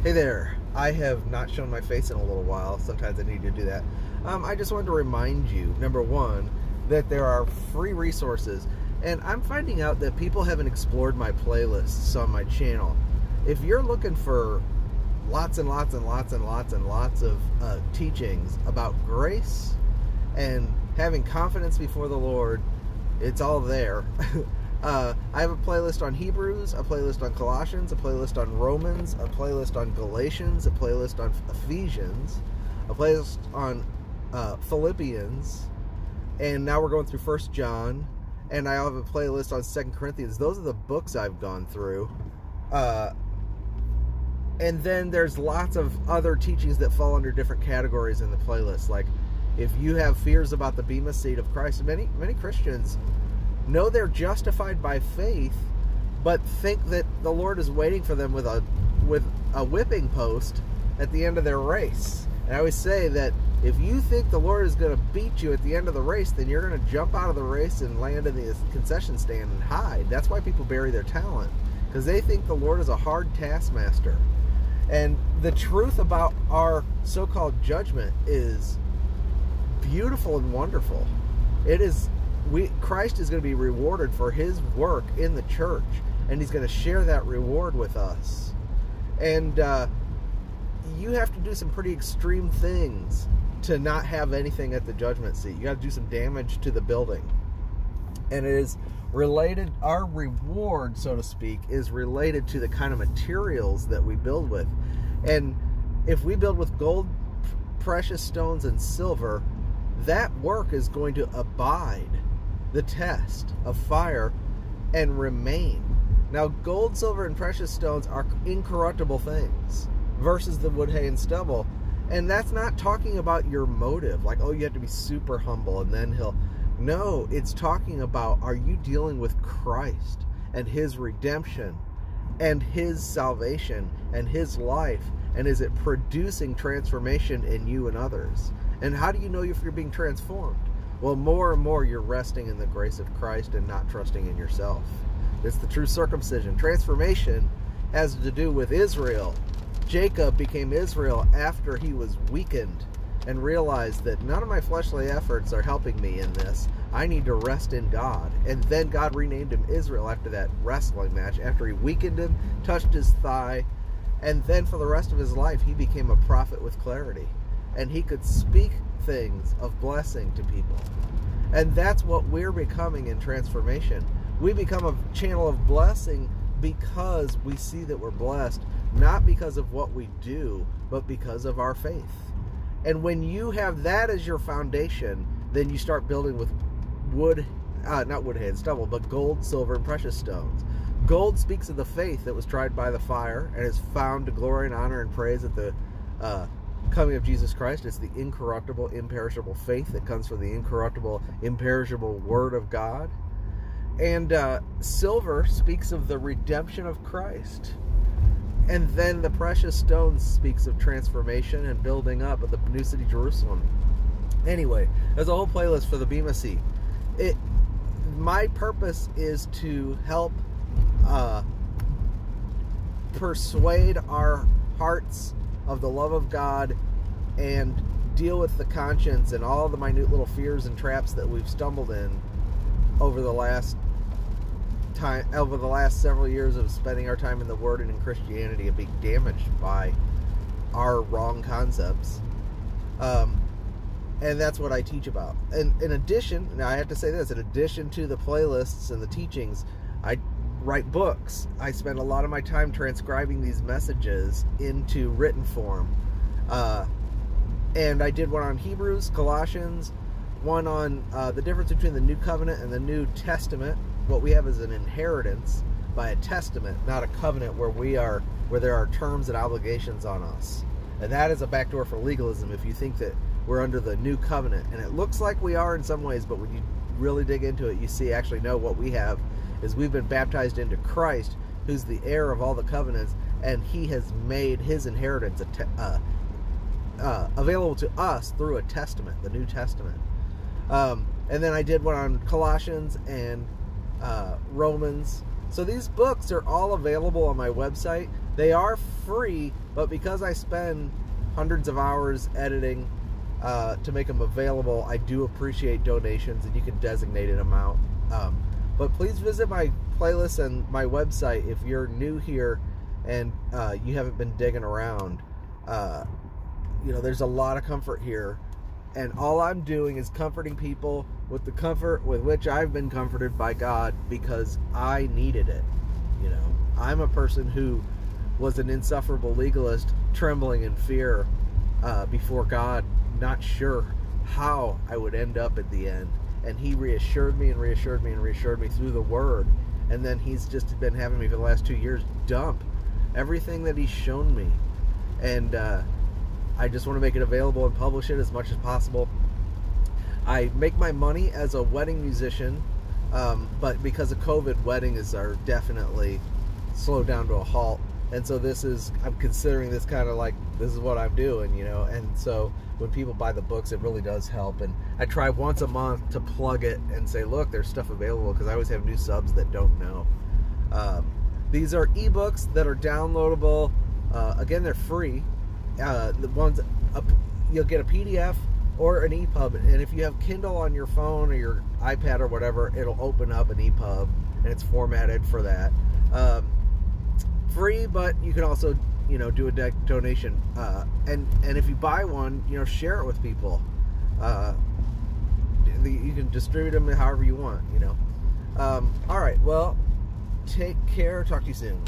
Hey there. I have not shown my face in a little while. Sometimes I need to do that. I just wanted to remind you, number one, that there are free resources. And I'm finding out that people haven't explored my playlists on my channel. If you're looking for lots and lots and lots and lots and lots of teachings about grace and having confidence before the Lord, it's all there. I have a playlist on Hebrews, a playlist on Colossians, a playlist on Romans, a playlist on Galatians, a playlist on Ephesians, a playlist on Philippians, and now we're going through 1 John, and I have a playlist on 2 Corinthians. Those are the books I've gone through. And then there's lots of other teachings that fall under different categories in the playlist. Like, if you have fears about the bema seat of Christ, many Christians know they're justified by faith, but think that the Lord is waiting for them with a whipping post at the end of their race. And I always say that if you think the Lord is going to beat you at the end of the race, then you're going to jump out of the race and land in the concession stand and hide. That's why people bury their talent, because they think the Lord is a hard taskmaster. And the truth about our so-called judgment is beautiful and wonderful. It is. Christ is going to be rewarded for his work in the church, and he's going to share that reward with us. And you have to do some pretty extreme things to not have anything at the judgment seat. You got to do some damage to the building. And it is related, our reward, so to speak, is related to the kind of materials that we build with. And if we build with gold, precious stones, and silver, that work is going to abide the test of fire and remain. Now, gold, silver, and precious stones are incorruptible things versus the wood, hay, and stubble. And that's not talking about your motive, like, oh, you have to be super humble and then he'll... No, it's talking about, are you dealing with Christ and his redemption and his salvation and his life, and is it producing transformation in you and others? And how do you know if you're being transformed? Well, more and more you're resting in the grace of Christ and not trusting in yourself. It's the true circumcision. Transformation has to do with Israel. Jacob became Israel after he was weakened and realized that none of my fleshly efforts are helping me in this. I need to rest in God. And then God renamed him Israel after that wrestling match, after he weakened him, touched his thigh, and then for the rest of his life he became a prophet with clarity. And he could speak things of blessing to people. And that's what we're becoming in transformation. We become a channel of blessing because we see that we're blessed, not because of what we do, but because of our faith. And when you have that as your foundation, then you start building with wood, not wood, hay, and stubble, but gold, silver, and precious stones. Gold speaks of the faith that was tried by the fire and is found to glory and honor and praise at the coming of Jesus Christ. It's the incorruptible, imperishable faith that comes from the incorruptible, imperishable Word of God. And silver speaks of the redemption of Christ. And then the precious stones speaks of transformation and building up of the new city Jerusalem. Anyway, there's a whole playlist for the bema seat. My purpose is to help persuade our hearts of the love of God and deal with the conscience and all the minute little fears and traps that we've stumbled in over the last several years of spending our time in the Word and in Christianity and being damaged by our wrong concepts. And that's what I teach about. And in addition, now I have to say this, in addition to the playlists and the teachings, I write books. I spend a lot of my time transcribing these messages into written form. And I did one on Hebrews, Colossians, one on the difference between the New Covenant and the New Testament. What we have is an inheritance by a testament, not a covenant where there are terms and obligations on us. And that is a backdoor for legalism if you think that we're under the new covenant. And it looks like we are in some ways, but when you really dig into it, you see, actually, no, what we have is we've been baptized into Christ, who's the heir of all the covenants, and he has made his inheritance available to us through a testament, the New Testament. And then I did one on Colossians and Romans. So these books are all available on my website. They are free, but because I spend hundreds of hours editing to make them available, I do appreciate donations, and you can designate an amount. But please visit my playlist and my website if you're new here and you haven't been digging around. There's a lot of comfort here, and all I'm doing is comforting people with the comfort with which I've been comforted by God, because I needed it. I'm a person who was an insufferable legalist, trembling in fear before God, not sure how I would end up at the end. And he reassured me and reassured me and reassured me through the Word. And then he's just been having me for the last 2 years dump everything that he's shown me. And I just want to make it available and publish it as much as possible. I make my money as a wedding musician, but because of COVID, weddings are definitely slowed down to a halt. And so I'm considering this kind of like, this is what I'm doing, and so when people buy the books, it really does help. And I try once a month to plug it and say, look, there's stuff available, because I always have new subs that don't know. These are ebooks that are downloadable. Again, they're free. The ones you'll get a PDF or an EPUB, and if you have Kindle on your phone or your iPad or whatever, it'll open up an EPUB, and it's formatted for that. Free, but you can also do a donation, and if you buy one, share it with people. You can distribute them however you want. All right, well, take care. Talk to you soon.